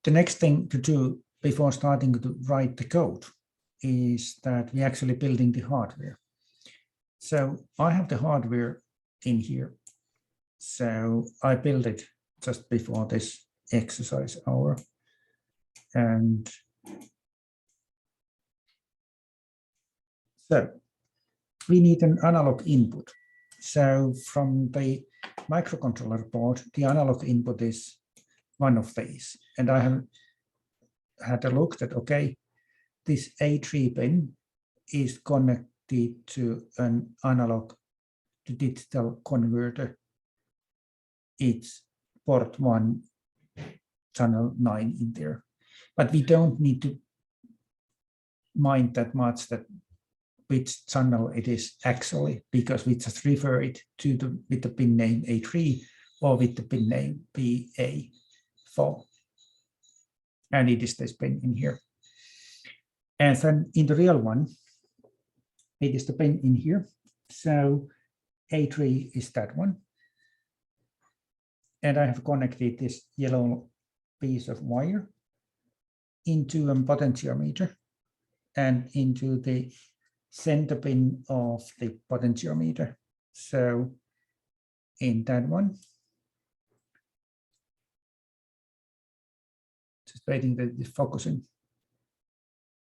the next thing to do before starting to write the code is that we're actually building the hardware. So I have the hardware in here. So I built it just before this exercise hour. And so we need an analog input. So from the microcontroller board, the analog input is one of these. And I have had a look that, okay, this A3 pin is connected to an analog to digital converter. It's port 1, channel 9 in there. But we don't need to mind that much that which channel it is actually, because we just refer it to with the pin name A3 or with the pin name BA4. And it is this pin in here. And then in the real one, it is the pin in here. So A3 is that one. And I have connected this yellow piece of wire into a potentiometer and into the center pin of the potentiometer. So in that one, just waiting that it's focusing.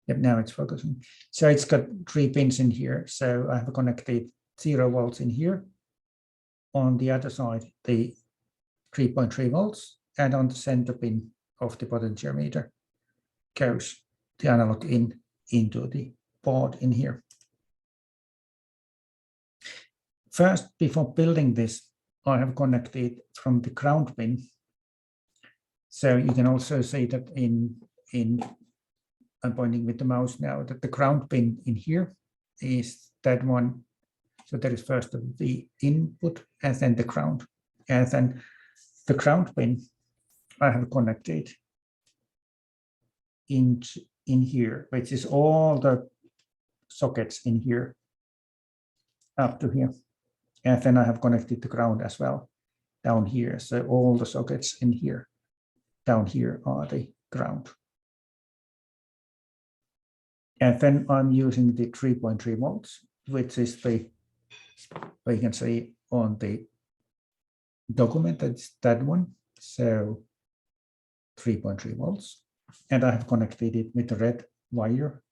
Yep, now it's focusing. So it's got 3 pins in here. So I have connected 0 volts in here. On the other side, the 3.3 volts, and on the center pin of the potentiometer goes the analog in into the board in here. First, before building this, I have connected from the ground pin. So you can also see that I'm pointing with the mouse now, that the ground pin in here is that one. So there is first the input and then the ground. And then the ground pin I have connected in here, which is all the sockets in here up to here. And then I have connected the ground as well down here. So all the sockets in here, down here are the ground. And then I'm using the 3.3 volts, which is the, you can see on the document, that's that one. So 3.3 volts. And I have connected it with the red wire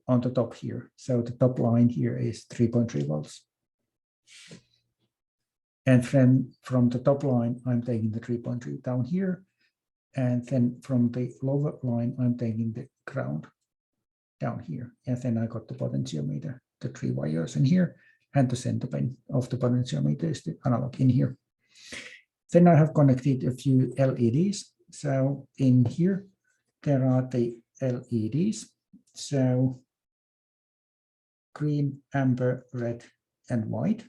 on the top here. So the top line here is 3.3 volts. And then from the top line, I'm taking the 3.3 down here. And then from the lower line, I'm taking the ground down here. And then I got the potentiometer, the 3 wires in here, and the center pin of the potentiometer is the analog in here. Then I have connected a few LEDs. So in here, there are the LEDs. So green, amber, red, and white.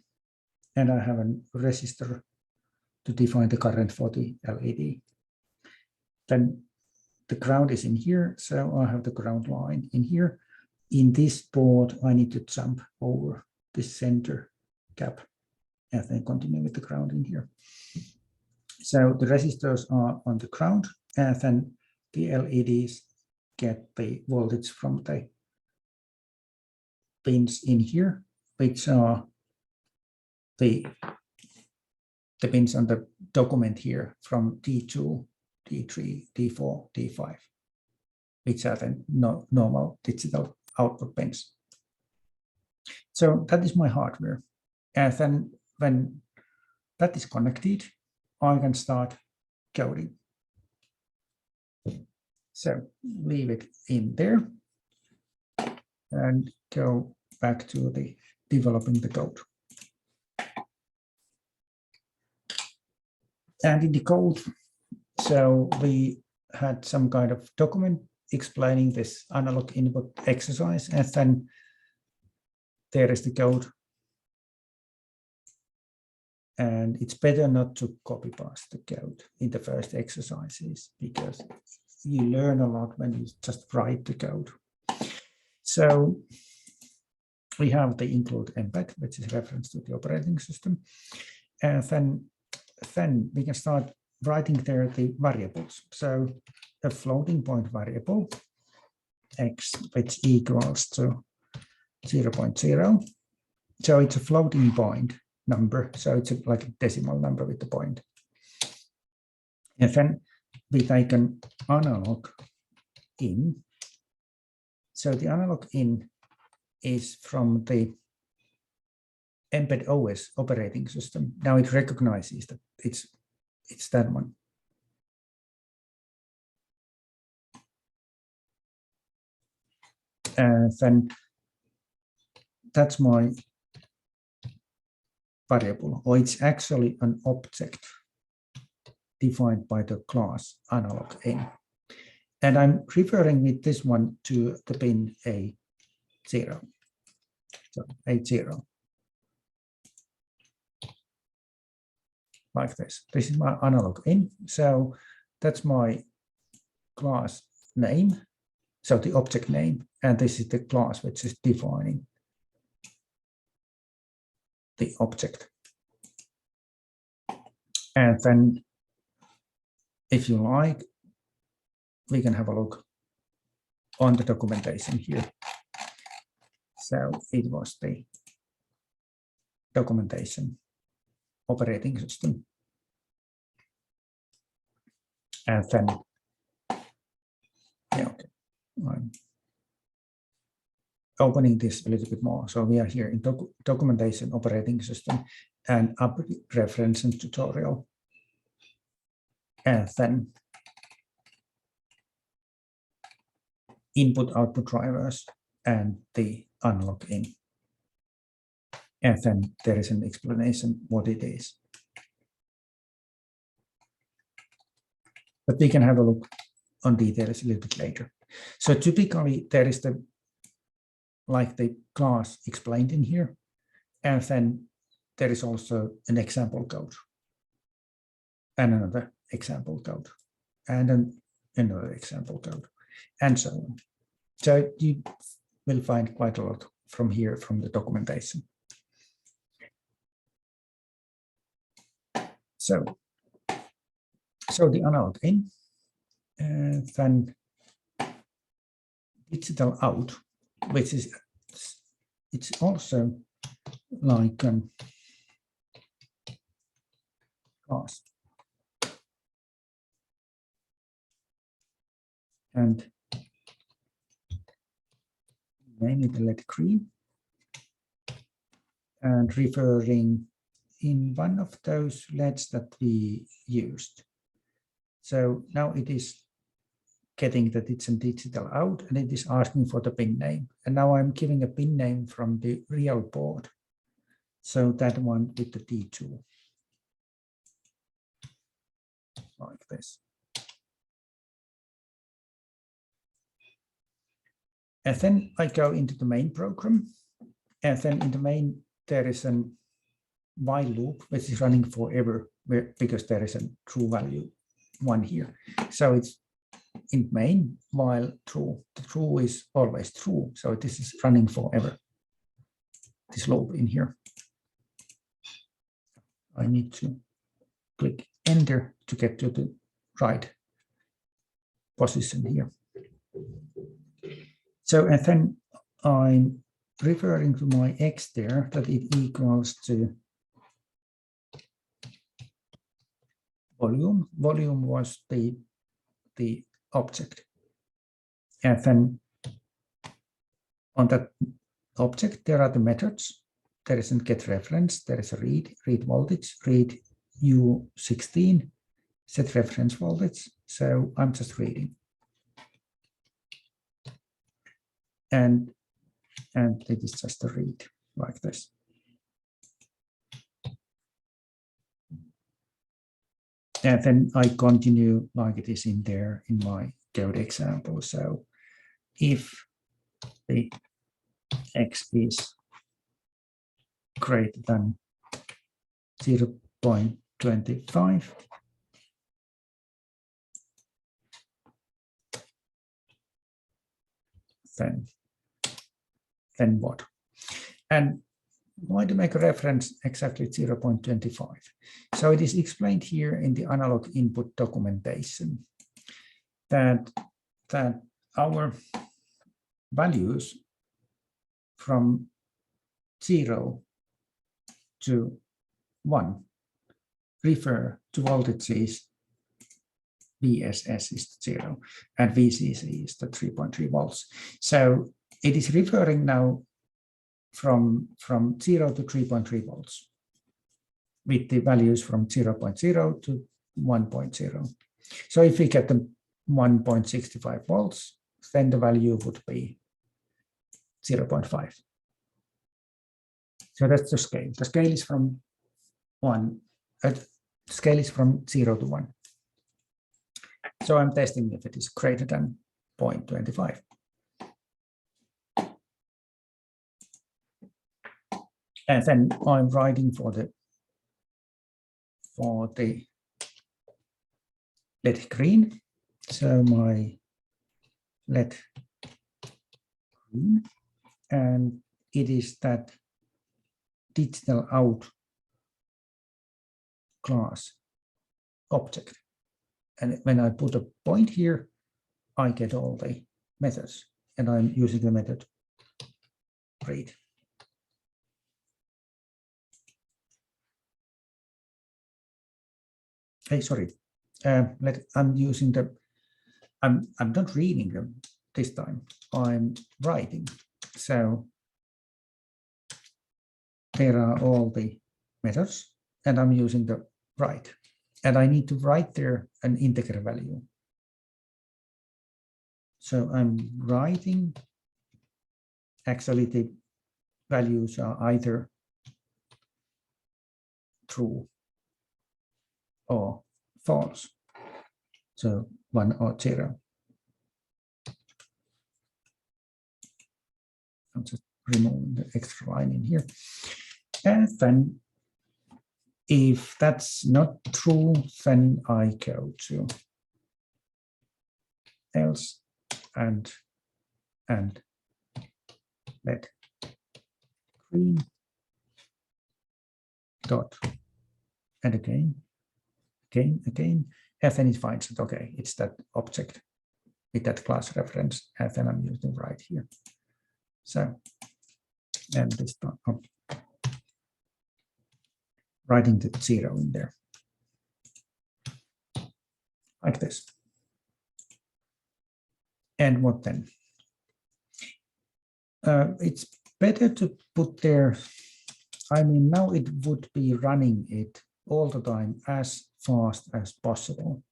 And I have a resistor to define the current for the LED. Then the ground is in here. So I have the ground line in here. In this board, I need to jump over this center gap and then continue with the ground in here. So the resistors are on the ground, and then the LEDs get the voltage from the pins in here, which are the pins on the document here from D2, D3, D4, D5, which are the normal digital output pins. So that is my hardware. And then when that is connected, I can start coding. So leave it in there and go back to the developing the code. And in the code, so we had some kind of document explaining this analog input exercise, and then there is the code. And it's better not to copy paste the code in the first exercises, because you learn a lot when you just write the code. So we have the include embed, which is reference to the operating system. And then we can start writing there the variables. So a floating point variable x, which equals to 0.0. So it's a floating point number. So it's like a decimal number with the point. And then we take an analog in. So the analog in is from the Embed OS operating system. Now it recognizes that it's that one. And then that's my variable, or it's actually an object defined by the class AnalogIn. And I'm referring with this one to the pin A0. So A0. Like this. This is my AnalogIn. So that's my class name. So the object name. And this is the class which is defining the object. And then, if you like, we can have a look on the documentation here. So it was the documentation operating system. And then, yeah, okay. I'm opening this a little bit more. So we are here in documentation operating system and up reference and tutorial. And then input output drivers and the AnalogIn. And then there is an explanation what it is. But we can have a look on details a little bit later. So typically there is the class explained in here. And then there is also an example code and another example code and another example code and so on. So you will find quite a lot from here from the documentation. So the AnalogIn, then digital out, which is it's also like class. And name it LED green and referring in one of those LEDs that we used. So now it is getting that it's a digital out and it is asking for the pin name. And now I'm giving a pin name from the real board. So that one with the D2. Like this. And then I go into the main program. And then in the main, there is a while loop, which is running forever because there is a true value 1 here. So it's in main while true. The true is always true. So this is running forever. This loop in here. I need to click enter to get to the right position here. So, and then I'm referring to my x there, that it equals to volume. Volume was the object. And then on that object, there are the methods. There is a get reference, there is a read voltage, read U16, set reference voltage. So I'm just reading. And it is just a read like this. And then I continue like it is in there in my code example. So if the x is greater than 0.25, then what? And why to make a reference exactly 0.25? So it is explained here in the analog input documentation that our values from 0 to 1 refer to voltages VSS is 0 and VCC is the 3.3 volts. So it is referring now from 0 to 3.3 volts with the values from 0.0 to 1.0. So if we get the 1.65 volts, then the value would be 0.5. So that's the scale. The scale is from 0 to 1. So I'm testing if it is greater than 0.25. And then I'm writing for the LED green. So my LED green, and it is that digital out class object. And when I put a point here, I get all the methods, and I'm using the method read. Hey, sorry. I'm using the. I'm not reading them this time. I'm writing. So there are all the methods, and I'm using the write. And I need to write there an integer value. So I'm writing. Actually, the values are either true or false. So 1 or 0. I'm just removing the extra line in here. And then if that's not true, then I go to else and let green dot and again, and then it finds that okay, it's that object with that class reference, and then I'm using right here. So, and this time I'm writing the 0 in there, like this. And what then? It's better to put there, I mean, now it would be running it all the time as fast as possible.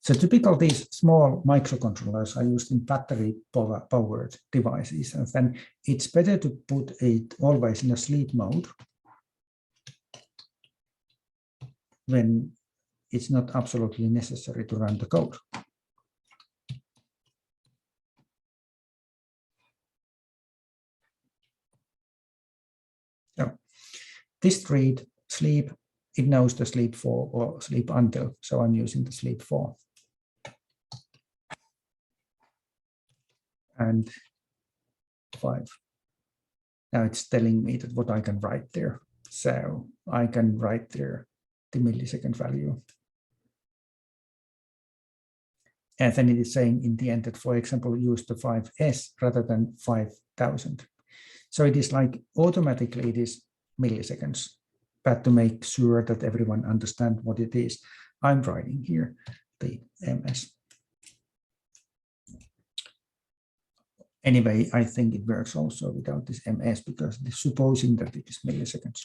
So typical these small microcontrollers are used in battery powered devices, and then it's better to put it always in a sleep mode when it's not absolutely necessary to run the code. So this read sleep, it knows the sleep for or sleep until, so I'm using the sleep for. And 5. Now it's telling me that what I can write there. So I can write there the millisecond value. And then it is saying in the end that, for example, use the 5S rather than 5,000. So it is like automatically it is milliseconds, but to make sure that everyone understands what it is, I'm writing here the MS. Anyway, I think it works also without this MS because supposing that it is milliseconds.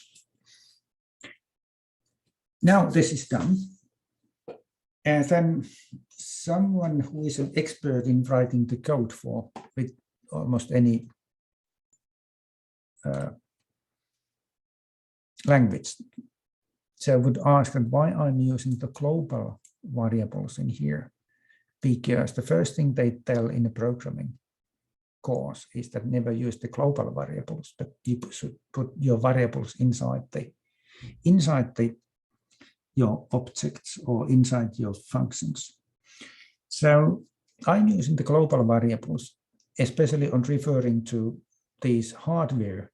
Now this is done. And then someone who is an expert in writing the code for with almost any language, so I would ask them why I'm using the global variables in here, because the first thing they tell in the programming course is that never use the global variables, but you should put your variables inside your objects or inside your functions. So I'm using the global variables, especially on referring to these hardware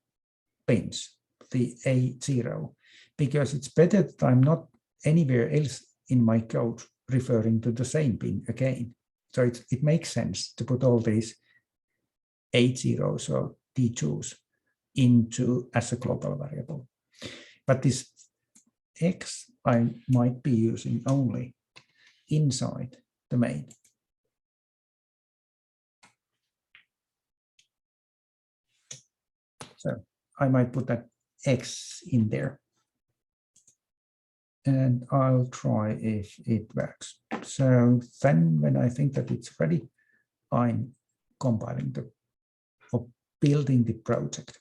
pins. the A0, because it's better that I'm not anywhere else in my code referring to the same pin again. So it makes sense to put all these A0s or D2s into as a global variable. But this X I might be using only inside the main. So I might put that X in there. And I'll try if it works. So then when I think that it's ready, I'm compiling or building the project.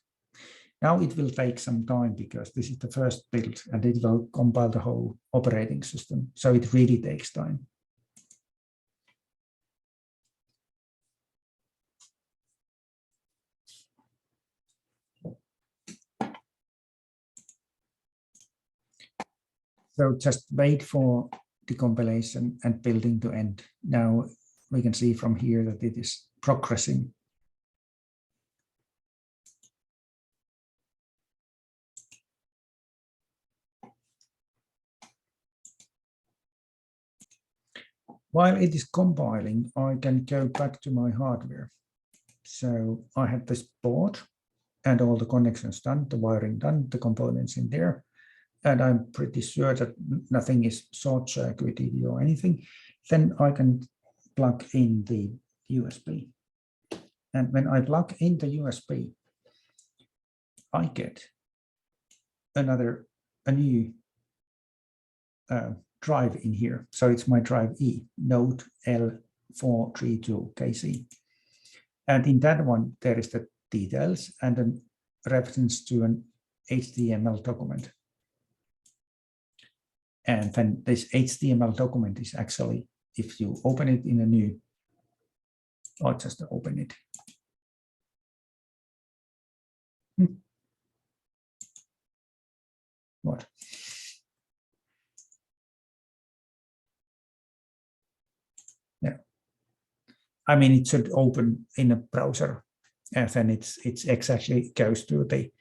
Now it will take some time because this is the first build and it will compile the whole operating system. So it really takes time. So just wait for the compilation and building to end. Now we can see from here that it is progressing. While it is compiling, I can go back to my hardware. So I have this board and all the connections done, the wiring done, the components in there. And I'm pretty sure that nothing is short circuited or anything. Then I can plug in the USB. And when I plug in the USB, I get a new drive in here. So it's my drive E, node L432KC. And in that one, there is the details and a reference to an HTML document. And then this HTML document is actually, if you open it in a new, or just open it. What? Yeah. I mean, it should open in a browser, and then it's exactly goes to the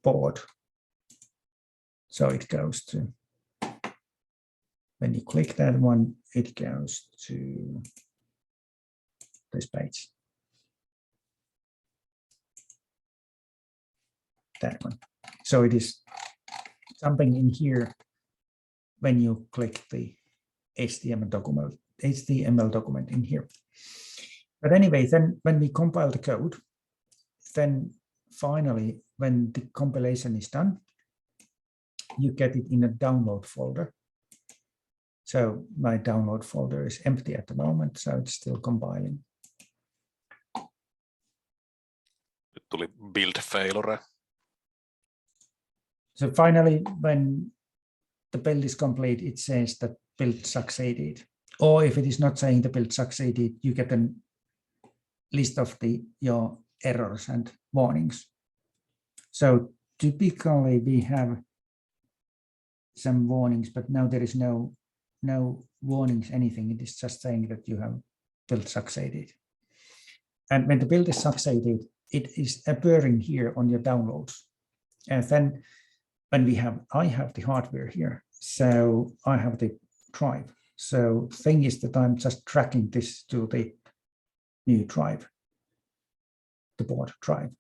board. So it goes to, when you click that one, it goes to this page. That one. So it is something in here when you click the HTML document in here. But anyway, then when we compile the code, then finally, when the compilation is done, you get it in a download folder. So my download folder is empty at the moment, so it's still compiling. Nyt tuli build failure. So finally, when the build is complete, it says that build succeeded. Or if it is not saying the build succeeded, you get a list of your errors and warnings. So typically we have some warnings, but now there is no warnings, anything. It is just saying that you have build succeeded. And when the build is succeeded, it is appearing here on your downloads. And then when I have the hardware here, so I have the drive. So the thing is that I'm just tracking this to the new drive, the board drive.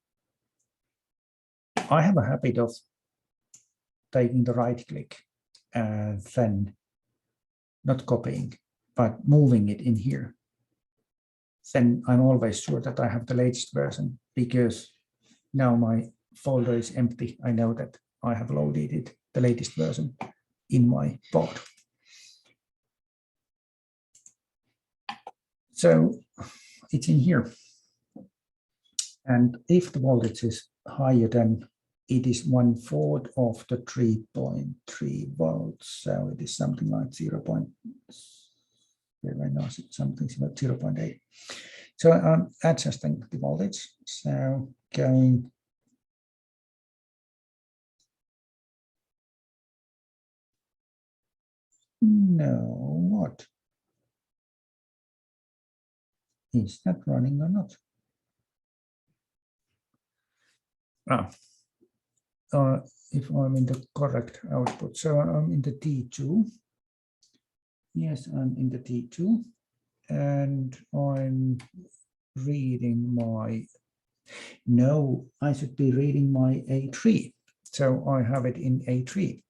I have a habit of taking the right click and then not copying, but moving it in here. Then I'm always sure that I have the latest version, because now my folder is empty. I know that I have loaded it, the latest version, in my board. So it's in here. And if the voltage is higher than, it is 1/4 of the 3.3 volts. So it is something like 0.8. So I'm adjusting the voltage. So going what? Is that running or not? If I'm in the correct output, so I'm in the T2. Yes, I'm in the T2, and I'm reading my, no, I should be reading my A3. So I have it in A3.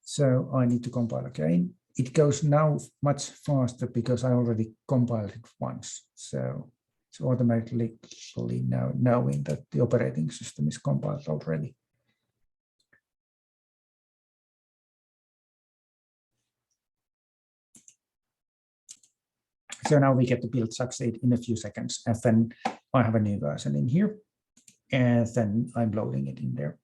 So I need to compile again. It goes now much faster because I already compiled it once. So it's automatically now knowing that the operating system is compiled already. So now we get the build succeed in a few seconds, and then I have a new version in here, and then I'm loading it in there.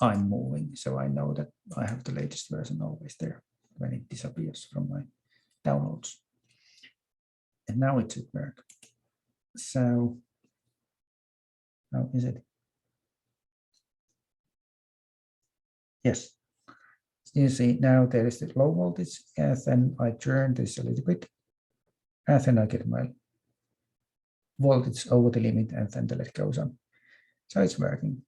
I'm moving, so I know that I have the latest version always there when it disappears from my downloads. And now it should work. So how is it? Yes. You see now there is the low voltage, and then I turn this a little bit, and then I get my voltage over the limit, and then the LED goes on. So it's working.